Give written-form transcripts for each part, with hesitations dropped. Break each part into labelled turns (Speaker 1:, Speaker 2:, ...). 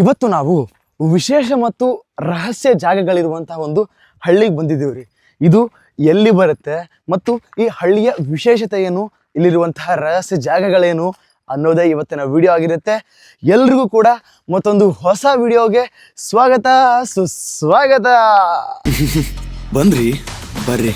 Speaker 1: ಇವತ್ತು ನಾವು ವಿಶೇಷ ಮತ್ತು ರಹಸ್ಯ ಜಾಗಗಳಿರುವಂತಹ ಒಂದು ಹಳ್ಳಿಗೆ ಬಂದಿದ್ದೀವಿ ರೀ. ಇದು ಎಲ್ಲಿ ಬರುತ್ತೆ ಮತ್ತು ಈ ಹಳ್ಳಿಯ ವಿಶೇಷತೆ ಏನು, ಇಲ್ಲಿರುವಂತಹ ರಹಸ್ಯ ಜಾಗಗಳೇನು ಅನ್ನೋದೇ ಇವತ್ತಿನ ವಿಡಿಯೋ ಆಗಿರುತ್ತೆ. ಎಲ್ರಿಗೂ ಕೂಡ ಮತ್ತೊಂದು ಹೊಸ ವಿಡಿಯೋಗೆ ಸ್ವಾಗತ ಸುಸ್ವಾಗತ.
Speaker 2: ಬಂದ್ರಿ ಬರ್ರಿ.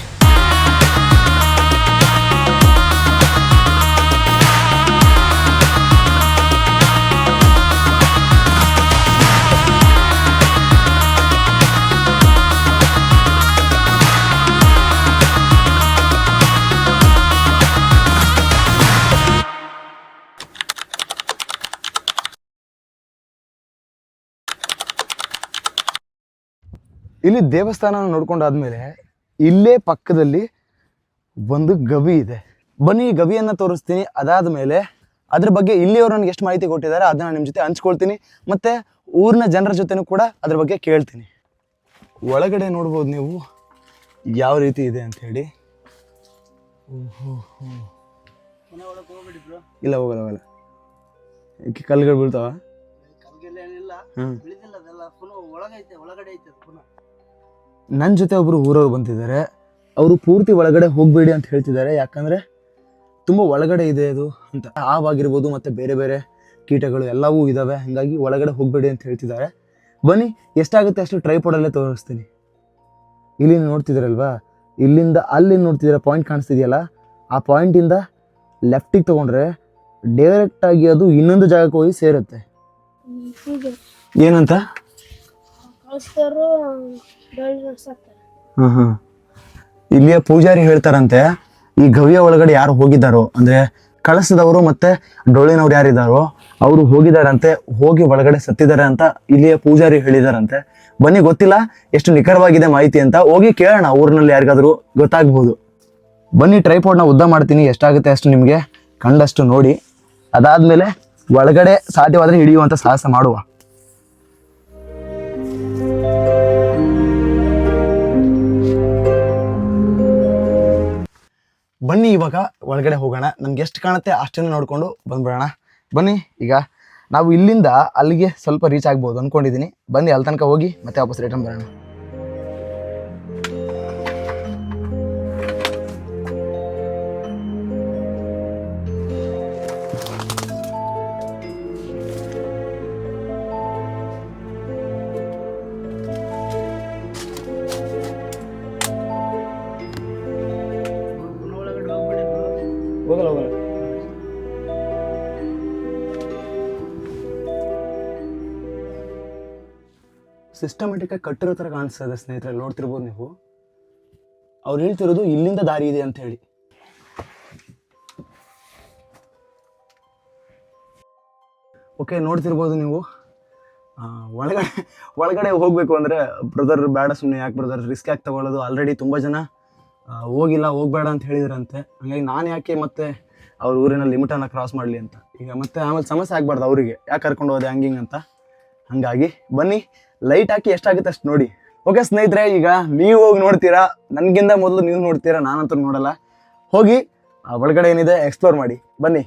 Speaker 1: ಇಲ್ಲಿ ದೇವಸ್ಥಾನ ನೋಡ್ಕೊಂಡಾದ್ಮೇಲೆ ಇಲ್ಲೇ ಪಕ್ಕದಲ್ಲಿ ಒಂದು ಗವಿ ಇದೆ. ಬನ್ನಿ ಈ ಗವಿಯನ್ನು ತೋರಿಸ್ತೀನಿ. ಅದಾದ ಮೇಲೆ ಅದ್ರ ಬಗ್ಗೆ ಇಲ್ಲಿಯವರು ನನಗೆ ಎಷ್ಟು ಮಾಹಿತಿ ಕೊಟ್ಟಿದ್ದಾರೆ ಅದನ್ನು ನಿಮ್ಮ ಜೊತೆ ಹಂಚ್ಕೊಳ್ತೀನಿ. ಮತ್ತು ಊರಿನ ಜನರ ಜೊತೆನೂ ಕೂಡ ಅದ್ರ ಬಗ್ಗೆ ಕೇಳ್ತೀನಿ. ಒಳಗಡೆ ನೋಡ್ಬೋದು ನೀವು ಯಾವ ರೀತಿ ಇದೆ ಅಂಥೇಳಿ. ಇಲ್ಲ ಹೋಗಲ್ಲ ಕಲ್ಲುಗಳು ಬೀಳ್ತಾವ. ನನ್ನ ಜೊತೆ ಒಬ್ರು ಊರವ್ರು ಬಂತಿದ್ದಾರೆ. ಅವರು ಪೂರ್ತಿ ಒಳಗಡೆ ಹೋಗಬೇಡಿ ಅಂತ ಹೇಳ್ತಿದ್ದಾರೆ. ಯಾಕಂದರೆ ತುಂಬ ಒಳಗಡೆ ಇದೆ ಅದು ಅಂತ. ಹಾವಾಗಿರ್ಬೋದು ಮತ್ತು ಬೇರೆ ಬೇರೆ ಕೀಟಗಳು ಎಲ್ಲವೂ ಇದ್ದಾವೆ. ಹಾಗಾಗಿ ಒಳಗಡೆ ಹೋಗಬೇಡಿ ಅಂತ ಹೇಳ್ತಿದ್ದಾರೆ. ಬನ್ನಿ ಎಷ್ಟಾಗುತ್ತೆ ಅಷ್ಟು ಟ್ರೈಪಾಡಲ್ಲೇ ತೋರಿಸ್ತೀನಿ. ಇಲ್ಲಿ ನೋಡ್ತಿದ್ದೀರಲ್ವಾ, ಇಲ್ಲಿಂದ ಅಲ್ಲಿ ನೋಡ್ತಿದ್ದೀರ ಪಾಯಿಂಟ್ ಕಾಣಿಸ್ತಿದೆಯಲ್ಲ, ಆ ಪಾಯಿಂಟಿಂದ ಲೆಫ್ಟಿಗೆ ತೊಗೊಂಡ್ರೆ ಡೈರೆಕ್ಟಾಗಿ ಅದು ಇನ್ನೊಂದು ಜಾಗಕ್ಕೆ ಹೋಗಿ ಸೇರುತ್ತೆ. ಏನಂತ? ಇಲ್ಲಿಯ ಪೂಜಾರಿ ಹೇಳ್ತಾರಂತೆ, ಈ ಗವಿಯ ಒಳಗಡೆ ಯಾರು ಹೋಗಿದ್ದಾರೋ ಅಂದ್ರೆ ಕಳಸದವರು ಮತ್ತೆ ಡೊಳ್ಳಿನವ್ರು ಯಾರಿದ್ದಾರೋ ಅವರು ಹೋಗಿದಾರಂತೆ, ಹೋಗಿ ಒಳಗಡೆ ಸತ್ತಿದ್ದಾರೆ ಅಂತ ಇಲ್ಲಿಯ ಪೂಜಾರಿ ಹೇಳಿದಾರಂತೆ. ಬನ್ನಿ, ಗೊತ್ತಿಲ್ಲ ಎಷ್ಟು ನಿಖರವಾಗಿದೆ ಮಾಹಿತಿ ಅಂತ, ಹೋಗಿ ಕೇಳೋಣ. ಊರಿನಲ್ಲಿ ಯಾರಿಗಾದ್ರೂ ಗೊತ್ತಾಗ್ಬೋದು. ಬನ್ನಿ, ಟ್ರೈಪಾಡ್ನ ಉದ್ದ ಮಾಡ್ತೀನಿ. ಎಷ್ಟಾಗುತ್ತೆ ಅಷ್ಟು ನಿಮಗೆ ಕಂಡಷ್ಟು ನೋಡಿ. ಅದಾದ್ಮೇಲೆ ಒಳಗಡೆ ಸಾಧ್ಯವಾದ್ರೆ ಹಿಡಿಯುವಂತ ಸಾಹಸ ಮಾಡುವ. ಬನ್ನಿ ಇವಾಗ ಒಳಗಡೆ ಹೋಗೋಣ. ನಮ್ಗೆ ಎಷ್ಟು ಕಾಣುತ್ತೆ ಅಷ್ಟನ್ನು ನೋಡಿಕೊಂಡು ಬಂದ್ಬಿಡೋಣ. ಬನ್ನಿ, ಈಗ ನಾವು ಇಲ್ಲಿಂದ ಅಲ್ಲಿಗೆ ಸ್ವಲ್ಪ ರೀಚ್ ಆಗ್ಬೋದು ಅಂದ್ಕೊಂಡಿದ್ದೀನಿ. ಬನ್ನಿ ಅಲ್ಲಿ ತನಕ ಹೋಗಿ ಮತ್ತೆ ವಾಪಸ್ ರಿಟರ್ನ್ ಬರೋಣ. ಹೋಗಲ್ಲ ಸಿಸ್ಟಮೆಟಿಕ್ ಆಗಿ ಕಟ್ಟಿರೋ ಥರ ಕಾಣಿಸ್ತದೆ ಸ್ನೇಹಿತರೆ. ನೋಡ್ತಿರ್ಬೋದು ನೀವು. ಅವ್ರು ಹೇಳ್ತಿರೋದು ಇಲ್ಲಿಂದ ದಾರಿ ಇದೆ ಅಂತ ಹೇಳಿ. ಓಕೆ, ನೋಡ್ತಿರ್ಬೋದು ನೀವು. ಒಳಗಡೆ ಹೋಗಬೇಕು ಅಂದರೆ ಬ್ರದರ್ ಬೇಡ, ಸುಮ್ಮನೆ ಯಾಕೆ ಬ್ರದರ್ ರಿಸ್ಕ್ ಯಾಕೆ ತಗೊಳ್ಳೋದು, ಆಲ್ರೆಡಿ ತುಂಬ ಜನ ಹೋಗಿಲ್ಲ ಹೋಗಬೇಡ ಅಂತ ಹೇಳಿದ್ರಂತೆ. ಹಾಗಾಗಿ ನಾನು ಯಾಕೆ ಮತ್ತೆ ಅವ್ರ ಊರಿನ ಲಿಮಿಟನ್ನು ಕ್ರಾಸ್ ಮಾಡಲಿ ಅಂತ. ಈಗ ಮತ್ತೆ ಆಮೇಲೆ ಸಮಸ್ಯೆ ಆಗಬಾರ್ದು ಅವರಿಗೆ, ಯಾಕೆ ಕರ್ಕೊಂಡು ಹೋದೆ ಹಂಗಿಂಗ್ ಅಂತ. ಹಾಗಾಗಿ ಬನ್ನಿ, ಲೈಟ್ ಹಾಕಿ ಎಷ್ಟಾಗುತ್ತೆ ಅಷ್ಟು ನೋಡಿ. ಓಕೆ ಸ್ನೇಹಿತರೆ, ಈಗ ನೀವು ಹೋಗಿ ನೋಡ್ತೀರಾ, ನನಗಿಂತ ಮೊದಲು ನೀವು ನೋಡ್ತೀರಾ, ನಾನಂತೂ ನೋಡಲ್ಲ. ಹೋಗಿ ಒಳಗಡೆ ಏನಿದೆ ಎಕ್ಸ್ಪ್ಲೋರ್ ಮಾಡಿ ಬನ್ನಿ.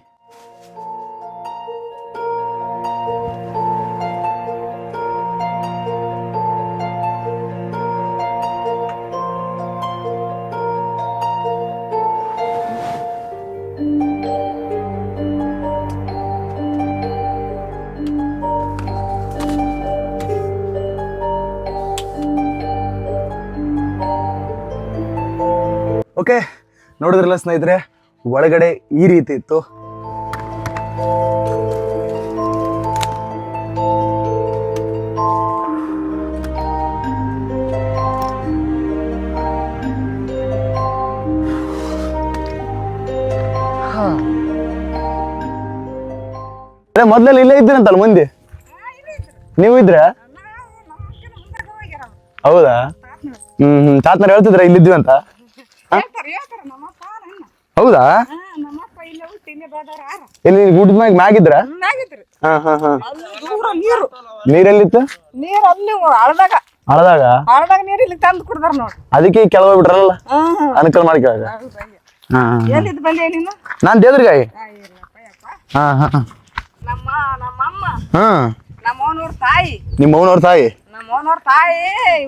Speaker 1: ಓಕೆ, ನೋಡಿದ್ರಲ್ಲ ಸ್ನೇಹಿತರೆ, ಒಳಗಡೆ ಈ ರೀತಿ ಇತ್ತು. ಮೊದ್ಲೆಲ್ಲ ಇಲ್ಲೇ ಇದ್ದೀರಂತಲ್ಲ ಮುಂದೆ, ನೀವು ಇದ್ರ? ಹೌದಾ? ತಾತನವ್ರು ಹೇಳ್ತಿದ್ರ ಇಲ್ಲಿದ್ವಿ ಅಂತ? ಹೌದಾ? ಇಲ್ಲಿ ಗುಡ್ಡ ಮ್ಯಾಗಿದ್ರ? ನೀರೆಲ್ಲಿತ್ತು? ಹಳದಾಗ ಅದಕ್ಕೆ ಕೆಳಗೆ ಬಿಟ್ರಲ್ಲ, ಅನುಕೂಲ ಮಾಡ್ಕೊಳ್ಳ. ನಾನ್ ದೇವ್ರಿಗಾಯಿ.
Speaker 3: ನಮ್ಮ ಅವನವ್ರ ತಾಯಿ
Speaker 1: ನಿಮ್ಮ ಅವನವ್ರ ತಾಯಿ
Speaker 3: ನಮ್ಮ ಅವನವ್ರ ತಾಯಿ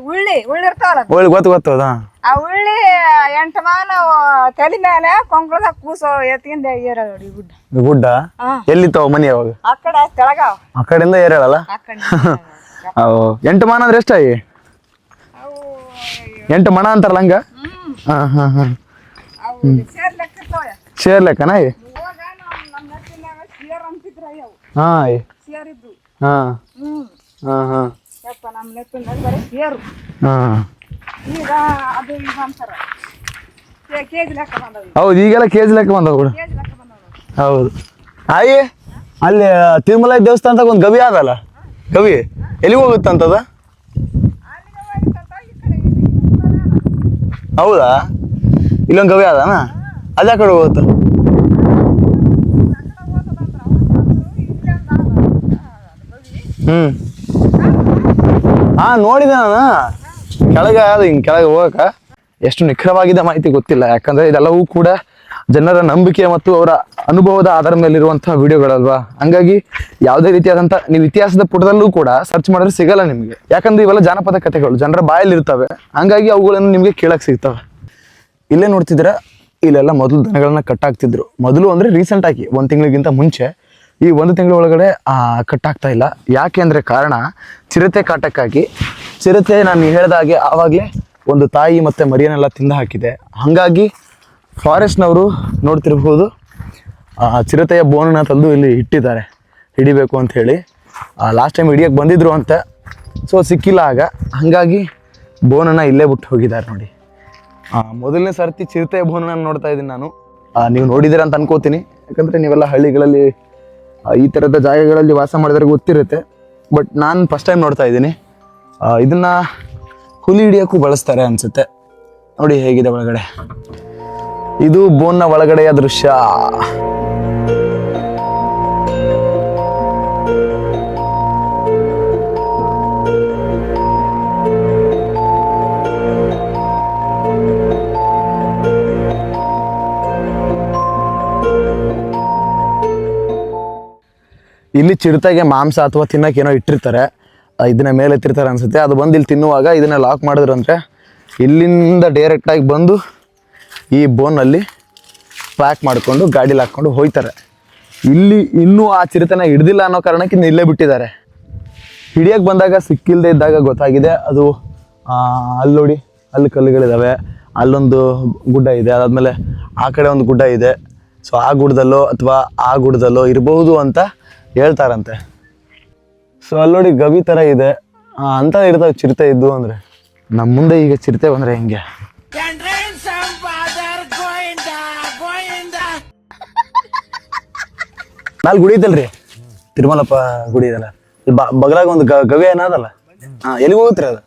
Speaker 3: ಉಳ್ಳಿ ಇರ್ತಾವಲ್ಲ
Speaker 1: ಒಳ್ಳೆ ಗೊತ್ತು ಅದಾ
Speaker 3: ಆ ಉಳ್ಳಿ 8 ಮಾನ ತಲೆ ಮೇಲೆ ಕೊಂಕಳದಾಗ ಕೂಸು ಎತ್ತಿಂದ ಏರ ನೋಡಿ ಗುಡ್ಡ
Speaker 1: ಗುಡ್ಡ ಎಲ್ಲಿತ್ತಾವ ಮನಿ ಅವಾಗ
Speaker 3: ಆ ಕಡೆ ತೆಳಗಾವ
Speaker 1: ಆ ಕಡೆಯಿಂದ ಏರೇಳಲ್ಲ
Speaker 3: ಆ ಕಡೆ
Speaker 1: ಅವು 8 ಮಾನ ಅಂದ್ರೆ ಎಷ್ಟಾಗಿ
Speaker 3: ಅವು
Speaker 1: 8 ಮಣ ಅಂತಾರಲ್ಲ ಹಂಗ ಹಾ ಹಾ ಹಾ
Speaker 3: ಅವು ಸೇರ್ ಲೆಕ್ಕ ಇರ್ತಾವ
Speaker 1: ಶೇರ್ ಲೆಕ್ಕನ
Speaker 3: ಅವಾಗ ನಮ್ಮ ನೆತ್ತಿನಾಗ ಸೇರ್ ಅಂತಿದ್ರ ಅವು
Speaker 1: ಹಾ
Speaker 3: ಸೇರ್ ಇದ್ದು
Speaker 1: ಹಾ
Speaker 3: ಹ್ಮ್
Speaker 1: ಹಾ ಹಾ
Speaker 3: ಯಪ್ಪ ನಮ್ಮ ನೆತ್ತಿನಾಗ ಬರೀ ಸೇರು
Speaker 1: ಹಾ
Speaker 3: ಈಗ ಅದು ಈಗ ಅಂತಾರ ಕೆಜಿ ಲೆಕ್ಕ ಬಂದವು
Speaker 1: ಹೌದು ಈಗೆಲ್ಲ ಕೆಜಿ ಲೆಕ್ಕ ಬಂದವು ಕೂಡ
Speaker 3: ಕೆಜಿ ಲೆಕ್ಕ ಬಂದವು
Speaker 1: ಹೌದು ಆಯಿ ಅಲ್ಲಿ ತಿರುಮಲ ದೇವಸ್ಥಾನದಾಗ ಒಂದು ಗವಿ ಅದಲ್ಲ ಗವಿ ಎಲ್ಲಿಗೆ ಹೋಗುತ್ತಂತದ
Speaker 3: ಅಲ್ಲಿಗೆ ಹೋಗಿತ್ತಂತ ಈ ಕಡೆ ಇಲ್ಲಿ
Speaker 1: ಹೌದಾ ಇಲ್ಲೊಂದು ಗವಿ ಅದನಾ ಅದೇ ಕಡೆ ಹೋಗುತ್ತೆ ಹಾ ನೋಡಿದೆ ನಾನು ಕೆಳಗೆ ಅದು ಹಿಂಗೆ ಕೆಳಗೆ ಹೋಗಕ ಎಷ್ಟು ನಿಖರವಾಗಿದೆ ಮಾಹಿತಿ ಗೊತ್ತಿಲ್ಲ ಯಾಕಂದ್ರೆ ಇದೆಲ್ಲವೂ ಕೂಡ ಜನರ ನಂಬಿಕೆ ಮತ್ತು ಅವರ ಅನುಭವದ ಆಧಾರದ ಮೇಲಿರುವಂತಹ ವಿಡಿಯೋಗಳಲ್ವಾ ಹಂಗಾಗಿ ಯಾವುದೇ ರೀತಿಯಾದಂಥ ನೀವು ಇತಿಹಾಸದ ಪುಟದಲ್ಲೂ ಕೂಡ ಸರ್ಚ್ ಮಾಡಿದ್ರೆ ಸಿಗಲ್ಲ ನಿಮಗೆ ಯಾಕಂದ್ರೆ ಇವೆಲ್ಲ ಜಾನಪದ ಕಥೆಗಳು ಜನರ ಬಾಯಲ್ಲಿ ಇರ್ತವೆ ಹಂಗಾಗಿ ಅವುಗಳನ್ನು ನಿಮಗೆ ಕೇಳಕ್ ಸಿಗ್ತವೆ ಇಲ್ಲೇ ನೋಡ್ತಿದ್ದೀರಾ ಇಲ್ಲೆಲ್ಲ ಮೊದಲು ದನಗಳನ್ನ ಕಟ್ಟಾಕ್ತಿದ್ರು ಮೊದಲು ಅಂದ್ರೆ ರೀಸೆಂಟ್ ಆಗಿ 1 ತಿಂಗಳಿಗಿಂತ ಮುಂಚೆ ಈ 1 ತಿಂಗಳ ಒಳಗಡೆ ಕಟ್ಟಾಗ್ತಾ ಇಲ್ಲ ಯಾಕೆ ಅಂದ್ರೆ ಕಾರಣ ಚಿರತೆ ಕಾಟಕ್ಕಾಗಿ ಚಿರತೆ ನಾನು ಹೇಳ್ದ ಹಾಗೆ ಆವಾಗಲೇ ಒಂದು ತಾಯಿ ಮತ್ತೆ ಮರಿಯನ್ನೆಲ್ಲ ತಿಂದು ಹಾಕಿದೆ ಹಾಗಾಗಿ ಫಾರೆಸ್ಟ್ನವರು ನೋಡ್ತಿರ್ಬೋದು ಚಿರತೆಯ ಬೋನನ್ನ ತಂದು ಇಲ್ಲಿ ಇಟ್ಟಿದ್ದಾರೆ ಹಿಡಿಬೇಕು ಅಂತ ಹೇಳಿ ಲಾಸ್ಟ್ ಟೈಮ್ ಹಿಡಿಯಕ್ಕೆ ಬಂದಿದ್ರು ಅಂತೆ ಸೊ ಸಿಕ್ಕಿಲ್ಲ ಆಗ ಹಾಗಾಗಿ ಬೋನನ್ನ ಇಲ್ಲೇ ಬಿಟ್ಟು ಹೋಗಿದ್ದಾರೆ ನೋಡಿ ಮೊದಲನೇ ಸರ್ತಿ ಚಿರತೆಯ ಬೋನನ್ನ ನೋಡ್ತಾ ಇದ್ದೀನಿ ನಾನು ನೀವು ನೋಡಿದ್ದೀರ ಅಂತ ಅನ್ಕೋತೀನಿ ಯಾಕಂದರೆ ನೀವೆಲ್ಲ ಹಳ್ಳಿಗಳಲ್ಲಿ ಈ ಥರದ ಜಾಗಗಳಲ್ಲಿ ವಾಸ ಮಾಡಿದ್ರೆ ಗೊತ್ತಿರುತ್ತೆ ಬಟ್ ನಾನು ಫಸ್ಟ್ ಟೈಮ್ ನೋಡ್ತಾ ಇದ್ದೀನಿ ಇದನ್ನು ಹುಲಿ ಹಿಡಿಯೋಕ್ಕೂ ಬಳಸ್ತಾರೆ ಅನಿಸುತ್ತೆ ನೋಡಿ ಹೇಗಿದೆ ಒಳಗಡೆ ಇದು ಬೋನ್ನ ಒಳಗಡೆಯ ದೃಶ್ಯ ಇಲ್ಲಿ ಚಿರತೆಗೆ ಮಾಂಸ ಅಥವಾ ತಿನ್ನಕ್ಕೆ ಏನೋ ಇಟ್ಟಿರ್ತಾರೆ ಇದನ್ನ ಮೇಲೆ ಎತ್ತಿರ್ತಾರೆ ಅನ್ಸುತ್ತೆ ಅದು ಬಂದು ಇಲ್ಲಿ ತಿನ್ನುವಾಗ ಇದನ್ನ ಲಾಕ್ ಮಾಡಿದ್ರು ಅಂದರೆ ಇಲ್ಲಿಂದ ಡೈರೆಕ್ಟಾಗಿ ಬಂದು ಈ ಬೋನಲ್ಲಿ ಪ್ಯಾಕ್ ಮಾಡಿಕೊಂಡು ಗಾಡೀಲಿ ಹಾಕ್ಕೊಂಡು ಹೋಗ್ತಾರೆ ಇಲ್ಲಿ ಇನ್ನೂ ಆ ಚಿರತೆನ ಹಿಡ್ದಿಲ್ಲ ಅನ್ನೋ ಕಾರಣಕ್ಕೆ ಇನ್ನು ಇಲ್ಲೇ ಬಿಟ್ಟಿದ್ದಾರೆ ಹಿಡಿಯೋಕ್ಕೆ ಬಂದಾಗ ಸಿಕ್ಕಿಲ್ಲದೆ ಇದ್ದಾಗ ಗೊತ್ತಾಗಿದೆ ಅದು ಅಲ್ಲಿ ನೋಡಿ ಅಲ್ಲಿ ಕಲ್ಲುಗಳಿದ್ದಾವೆ ಅಲ್ಲೊಂದು ಗುಡ್ಡ ಇದೆ ಅದಾದಮೇಲೆ ಆ ಕಡೆ ಒಂದು ಗುಡ್ಡ ಇದೆ ಸೊ ಆ ಗುಡ್ಡದಲ್ಲೋ ಅಥವಾ ಆ ಗುಡ್ಡದಲ್ಲೋ ಇರಬಹುದು ಅಂತ ಹೇಳ್ತಾರಂತೆ ಸೊ ಅಲ್ಲಿ ನೋಡಿ ಗವಿ ಥರ ಇದೆ ಅಂತ ಇರ್ತಾವೆ ಚಿರತೆ ಇದ್ದು ಅಂದರೆ ನಮ್ಮ ಮುಂದೆ ಈಗ ಚಿರತೆ ಬಂದರೆ ಹೆಂಗೆ ನಾಲ್ ಗುಡಿ ಇದಲ್ರಿ ತಿರುಮಲಪ್ಪ ಗುಡಿ ಇದಲ್ಲ ಬಗಲಾಗ ಒಂದು ಗವಿ ಏನದಲ್ಲ ಎಲ್ಲಿಗೆ ಹೋಗುತ್ತೆ ಅದು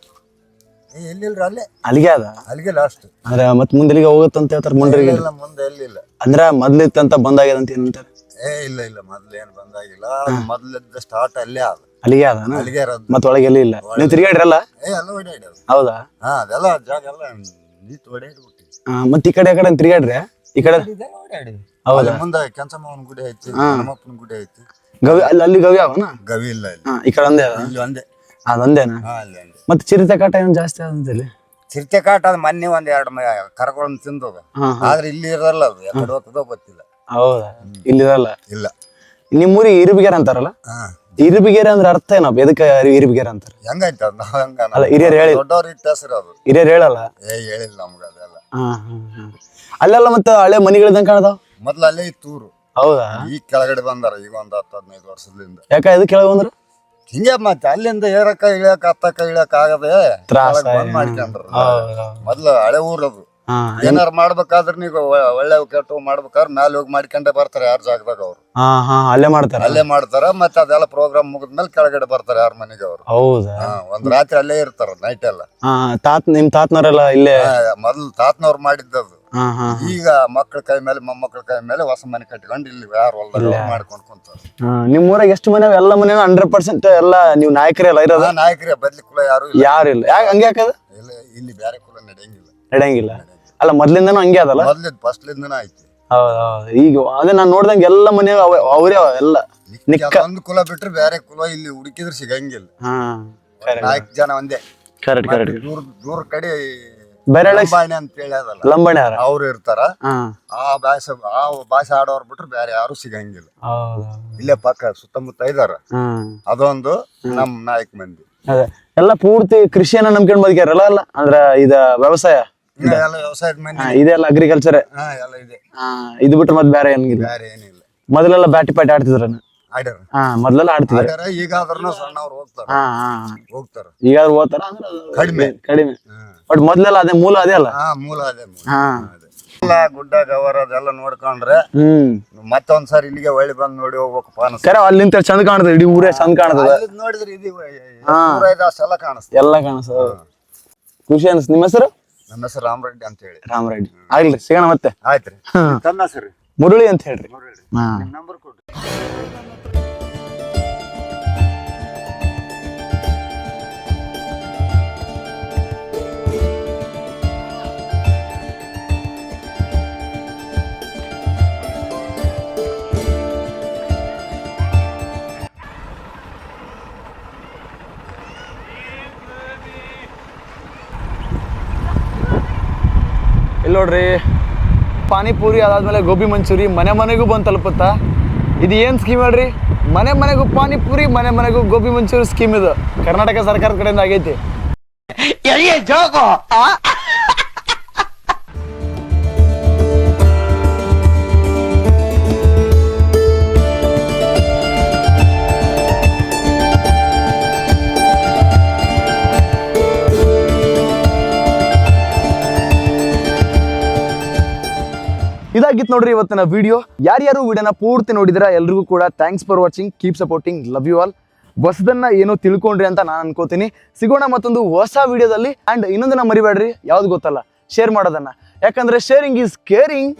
Speaker 1: ಅಲ್ಲಿಗೆ ಅದ
Speaker 4: ಅಲ್ಲಿಗೆ ಲಾಸ್ಟ್
Speaker 1: ಅಂದ್ರೆ ಮತ್ತೆ ಮುಂದೆ ಎಲ್ಲಿಗೆ ಹೋಗುತ್ತಂತ ಹೇಳ್ತಾರೆ ಮುಂಡ್ರಿಗೆ
Speaker 4: ಮುಂದೆ ಎಲ್ಲಿಲ್ಲ
Speaker 1: ಅಂದ್ರೆ ಮೊದ್ಲಿತ್ತಂತ ಬಂದಾಗ್ಯದ ಅಂತ ಏನಂತಾರೆ
Speaker 4: ಇಲ್ಲ ಮೊದ್ಲು ಏನ್ ಬಂದಾಗಿಲ್ಲ ಮೊದ್ಲಿದ್ದ ಸ್ಟಾರ್ಟ್ ಅಲ್ಲೇ ಅದ
Speaker 1: ಅಲ್ಲಿಗೆ ಅದ
Speaker 4: ಅಲ್ಲಿಗೆ ಇರೋದು
Speaker 1: ಮತ್ತೆ ಒಳಗೆ ಎಲ್ಲಿ ಇಲ್ಲ ನೀವು ತಿರುಗಾಡ್ರಲ್ಲ
Speaker 4: ಎಲ್ಲ ಓಡಾಡೋದು
Speaker 1: ಹೌದಾ
Speaker 4: ಅದೆಲ್ಲ ಜಾಗ ಎಲ್ಲ ನೀಟ್ ಓಡಾಡ್ಬಿಟ್ಟಿ
Speaker 1: ಮತ್ತೆ ಈ ಕಡೆ ತಿರುಗಾಡ್ರೆ ಈ ಕಡೆ
Speaker 4: ಓಡಾಡಿ
Speaker 1: ಹೌದಾ
Speaker 4: ಮುಂದೆ ಕೆಂಚಮ್ಮನ ಗುಡಿ ಐತಿ ಹನುಮಪ್ಪನ ಗುಡಿ ಐತಿ
Speaker 1: ಗವಿ ಅಲ್ಲಿ ಗವಿ ಅವನ
Speaker 4: ಗವಿ ಇಲ್ಲ ಇಲ್ಲಿ
Speaker 1: ಈ ಕಡೆ ಒಂದೇ ಅದ
Speaker 4: ಇಲ್ಲಿ ಒಂದೇ
Speaker 1: ಅದೊಂದೇನಾ
Speaker 4: ಅಲ್ಲಿ ಒಂದೇ
Speaker 1: ಮತ್ತೆ ಚಿರತೆ ಕಾಟ ಏನು ಜಾಸ್ತಿ ಆದಂತಲ್ಲಿ
Speaker 4: ಚಿರತೆ ಕಾಟ ಅದ್ ಮೊನ್ನೆ ಒಂದ್ 2 ಕರಗಳನ್ನ ತಿಂದದ ಆದ್ರೆ ಇಲ್ಲಿ ಇರಲ್ಲ ಅದು ಎಕಡೆ ಹೋಗ್ತದೋ ಗೊತ್ತಿಲ್ಲ
Speaker 1: ಹೌದಾ ಇಲ್ಲಿರಲ್ಲ
Speaker 4: ಇಲ್ಲ
Speaker 1: ನಿಮ್ಮೂರಿಗೆ ಇರುಬಿಗೆರೆ ಅಂತಾರಲ್ಲ ಇರುಬಿಗೆರೆ ಅಂದ್ರೆ ಅರ್ಥ ಏನಪ್ಪ ಎದಕ್ಕೆ ಇರುಬಿಗೆರೆ ಅಂತಾರೆ
Speaker 4: ಹೆಂಗಾಯ್ತ ಹಂಗ
Speaker 1: ಅಲ್ಲ ಹಿರಿಯರು ಹೇಳಿ
Speaker 4: ದೊಡ್ಡವ್ರ ಇಟ್ಟ ಹೆಸರು ಅದು
Speaker 1: ಹಿರಿಯರು ಹೇಳಲ್ಲ
Speaker 4: ಹೇಳಿಲ್ಲ ನಮ್ಗ ಅದೆಲ್ಲ
Speaker 1: ಅಲ್ಲೆಲ್ಲ ಮತ್ತೆ ಹಳೆ ಮನೆಗಳಿದಂಗೆ ಕಾಣದಾವ
Speaker 4: ಮೊದ್ಲು ಅಲ್ಲೇ ಇತ್ತು ಊರು
Speaker 1: ಹೌದಾ
Speaker 4: ಈಗ ಕೆಳಗಡೆ ಬಂದಾರ ಈಗ ಒಂದ್ 10-15 ವರ್ಷದಿಂದ
Speaker 1: ಯಾಕ ಇದು ಕೆಳಗೆ ಬಂದ್ರು
Speaker 4: ಹಿಂಗೆ ಮತ್ತೆ ಅಲ್ಲಿಂದ ಏರಕ ಇಳಿಯಕ ಹತ್ತಕ ಇಳಿಯಕ ಆಗದೆ
Speaker 1: ತ್ರಾಸ
Speaker 4: ಬಂದ್ ಮಾಡ್ಕೊಂಡ್ರ ಮೊದ್ಲು ಹಳೆ ಊರದು ಏನಾರ ಮಾಡ್ಬೇಕಾದ್ರೆ ನೀವು ಒಳ್ಳೆ ಕೆಟ್ಟ ಮಾಡ್ಬೇಕಾದ್ರೆ ಮ್ಯಾಲೆ ಹೋಗಿ ಮಾಡ್ಕೊಂಡೆ ಬರ್ತಾರೆ ಯಾರ ಜಾಗದಾಗ ಅವ್ರು
Speaker 1: ಅಲ್ಲೇ ಮಾಡ್ತಾರೆ
Speaker 4: ಅಲ್ಲೇ ಮಾಡ್ತಾರ ಮತ್ತೆ ಅದೆಲ್ಲ ಪ್ರೋಗ್ರಾಮ್ ಮುಗಿದ್ಮೇಲೆ ಕೆಳಗಡೆ ಬರ್ತಾರೆ ಯಾರ ಮನೆಗೆ ಅವ್ರು
Speaker 1: ಹೌದಾ
Speaker 4: ಒಂದ್ ರಾತ್ರಿ ಅಲ್ಲೇ ಇರ್ತಾರ ನೈಟ್ ಎಲ್ಲ
Speaker 1: ನಿಮ್ ತಾತನವರೆಲ್ಲ ಇಲ್ಲೇ
Speaker 4: ಮೊದ್ಲು ತಾತನವ್ರು ಮಾಡಿದ್ದದು ಈಗ ಮಕ್ಕಳ ಕೈ ಮೇಲೆ ಮೊಮ್ಮಕ್ಕಳ ಕೈ ಮೇಲೆ ಹೊಸ ಮನೆ ಕಟ್ಕೊಂಡು ಇಲ್ಲಿ ಯಾರು ಹೊಲ್ದಾಗ ಮಾಡ್ಕೊಂಡು ಕುಂತಾರ
Speaker 1: ನಿಮ್ ಊರಾಗ ಎಷ್ಟು ಮನೆ ಎಲ್ಲ ಮನೆ 100% ಎಲ್ಲ ನೀವು ನಾಯಕರೇ ಎಲ್ಲ ಇರೋದ
Speaker 4: ನಾಯಕರೇ ಬದ್ಲಿ ಕುಲ
Speaker 1: ಯಾರು ಇಲ್ಲ ಹಂಗೆ ಯಾಕದ
Speaker 4: ಇಲ್ಲ ಇಲ್ಲಿ ಬೇರೆ ಕುಲ ನಡೆಯಂಗಿಲ್ಲ
Speaker 1: ನಡೆಯಂಗಿಲ್ಲ ಅಲ್ಲ ಮೊದ್ಲಿಂದನೂ ಹಂಗೆ ಅದಲ್ಲ
Speaker 4: ಮೊದ್ಲಿದ್ ಫಸ್ಟ್ಲಿಂದನ ಐತಿ
Speaker 1: ಹೌದೌದು. ಈಗ ಅದೇ ನಾನು ನೋಡ್ದಂಗೆ ಎಲ್ಲ ಮನೆ ಅವರೇ ಎಲ್ಲ ನಿಕ್ಕ.
Speaker 4: ಒಂದು ಕುಲ ಬಿಟ್ರೆ ಬೇರೆ ಕುಲ ಇಲ್ಲಿ ಹುಡುಕಿದ್ರೆ ಸಿಗಂಗಿಲ್ಲ.
Speaker 1: ಹಾ
Speaker 4: 4 ಜನ ಒಂದೇ.
Speaker 1: Correct correct.
Speaker 4: ದೂರ ದೂರ ಕಡೆ
Speaker 1: ಬೇರೆ
Speaker 4: ಲಂಬಾಣಿ ಅಂತ ಹೇಳಿ ಅದಲ್ಲ,
Speaker 1: ಲಂಬಾಣಿ ಯಾರ
Speaker 4: ಅವ್ರು ಇರ್ತಾರ.
Speaker 1: ಹಾ
Speaker 4: ಆ ಭಾಷೆ ಆಡೋರ್ ಬಿಟ್ರೆ ಬೇರೆ ಯಾರು ಸಿಗಂಗಿಲ್ಲ.
Speaker 1: ಹೌದು.
Speaker 4: ಇಲ್ಲೇ ಪಕ್ಕ ಸುತ್ತಮುತ್ತ ಇದಾರ.
Speaker 1: ಹ್ಮ್
Speaker 4: ಅದೊಂದು ನಮ್ ನಾಯಕ ಮಂದಿ.
Speaker 1: ಅದೇ ಎಲ್ಲ ಪೂರ್ತಿ ಕೃಷಿಯನ್ನ ನಂಬ್ಕೊಂಡ್ ಬದುಕ್ಯಾರಲ್ಲ ಅಲ್ಲ ಅಂದ್ರ ಇದ ವ್ಯವಸಾಯ
Speaker 4: ಎಲ್ಲ ವ್ಯವಸಾಯದ ಮಂದಿ.
Speaker 1: ಇದೆಲ್ಲ ಅಗ್ರಿಕಲ್ಚರ್.
Speaker 4: ಎಲ್ಲ ಇದೆ.
Speaker 1: ಇದು ಬಿಟ್ರೆ ಮತ್ತೆ ಬೇರೆ ಏನಿಲ್ಲ.
Speaker 4: ಬೇರೆ ಏನಿಲ್ಲ.
Speaker 1: ಮೊದಲೆಲ್ಲ ಬ್ಯಾಟಿ ಪಾಟಿ ಆಡ್ತಿದ್ರ.
Speaker 4: ಆಡ್ಯಾರ.
Speaker 1: ಮೊದಲೆಲ್ಲ ಆಡ್ತಿದ್ರು.
Speaker 4: ಈಗ ಆದ್ರೂ ಸಣ್ಣವ್ರು ಹೋಗ್ತಾರ. ಹೋಗ್ತಾರ.
Speaker 1: ಈಗಾದ್ರೂ ಓದ್ತಾರ ಅಂದ್ರೆ
Speaker 4: ಕಡಿಮೆ.
Speaker 1: ಕಡಿಮೆ. ಬಟ್ ಮೊದ್ಲೆಲ್ಲ ಅದೇ ಮೂಲ ಅದೇ ಅಲ್ಲ.
Speaker 4: ಮೂಲ ಅದೇ. ಗುಡ್ಡ ಗವರ ಅದೆಲ್ಲ ನೋಡ್ಕೊಂಡ್ರೆ ಮತ್ತೊಂದ್ಸರಿ ಇಲ್ಲಿಗೆ ಒಳ್ಳೆ ಬಂದ್ ನೋಡಿ ಹೋಗ್ಬೇಕಪ್ಪ ಅನ್ಸುತ್ತೆ.
Speaker 1: ಕರೆ ಅಲ್ಲಿ ನಿಂತ ಚಂದ ಕಾಣ್ತದೆ, ಇಡೀ ಊರೇ ಚಂದ ಕಾಣ್ತದೆ.
Speaker 4: ನೋಡಿದ್ರೆ ಎಲ್ಲ ಕಾಣಿಸ್ತದೆ.
Speaker 1: ಎಲ್ಲ ಕಾಣಿಸ್ತದೆ. ಖುಷಿ ಅನ್ಸ್. ನಿಮ್ಮ ಹೆಸರು?
Speaker 4: ನಮ್ಮ ಹೆಸರು ರಾಮರೆಡ್ಡಿ ಅಂತ ಹೇಳಿ.
Speaker 1: ರಾಮರೆಡ್ಡಿ. ಆಗ್ಲಿ, ಸಿಗೋಣ ಮತ್ತೆ.
Speaker 4: ಆಯ್ತ್ರಿ. ತನ್ನ ಹೆಸರು
Speaker 1: ಮುರಳಿ ಅಂತ ಹೇಳ್ರಿ.
Speaker 4: ನಂಬರ್ ಕೊಡ್ರಿ.
Speaker 1: ಇಲ್ಲಿ ನೋಡ್ರಿ, ಪಾನಿಪೂರಿ ಅದಾದ್ಮೇಲೆ ಗೋಬಿ ಮಂಚೂರಿ ಮನೆ ಮನೆಗೂ ಬಂದು ತಲುಪುತ್ತಾ. ಇದು ಏನು ಸ್ಕೀಮ್ ಹೇಳ್ರಿ? ಮನೆ ಮನೆಗೂ ಪಾನಿಪೂರಿ, ಮನೆ ಮನೆಗೂ ಗೋಬಿ ಮಂಚೂರಿ ಸ್ಕೀಮ್. ಇದು ಕರ್ನಾಟಕ ಸರ್ಕಾರದ ಕಡೆಯಿಂದ ಆಗೈತಿ. ಇದಾಗಿತ್ತು ನೋಡ್ರಿ ಇವತ್ತಿನ ವಿಡಿಯೋ. ಯಾರ್ಯಾರು ವಿಡಿಯೋನ ಪೂರ್ತಿ ನೋಡಿದ್ರ ಎಲ್ರಿಗೂ ಕೂಡ thanks for watching. Keep supporting. Love you all. ಹೊಸದನ್ನ ಏನೋ ತಿಳ್ಕೊಂಡ್ರಿ ಅಂತ ನಾನು ಅನ್ಕೋತೀನಿ. ಸಿಗೋಣ ಮತ್ತೊಂದು ಹೊಸ ವಿಡಿಯೋದಲ್ಲಿ. ಅಂಡ್ ಇನ್ನೊಂದನ್ನ ಮರಿಬೇಡ್ರಿ, ಯಾವ್ದು ಗೊತ್ತಲ್ಲ, ಶೇರ್ ಮಾಡೋದನ್ನ. ಯಾಕಂದ್ರೆ ಶೇರಿಂಗ್ ಈಸ್ ಕೇರಿಂಗ್.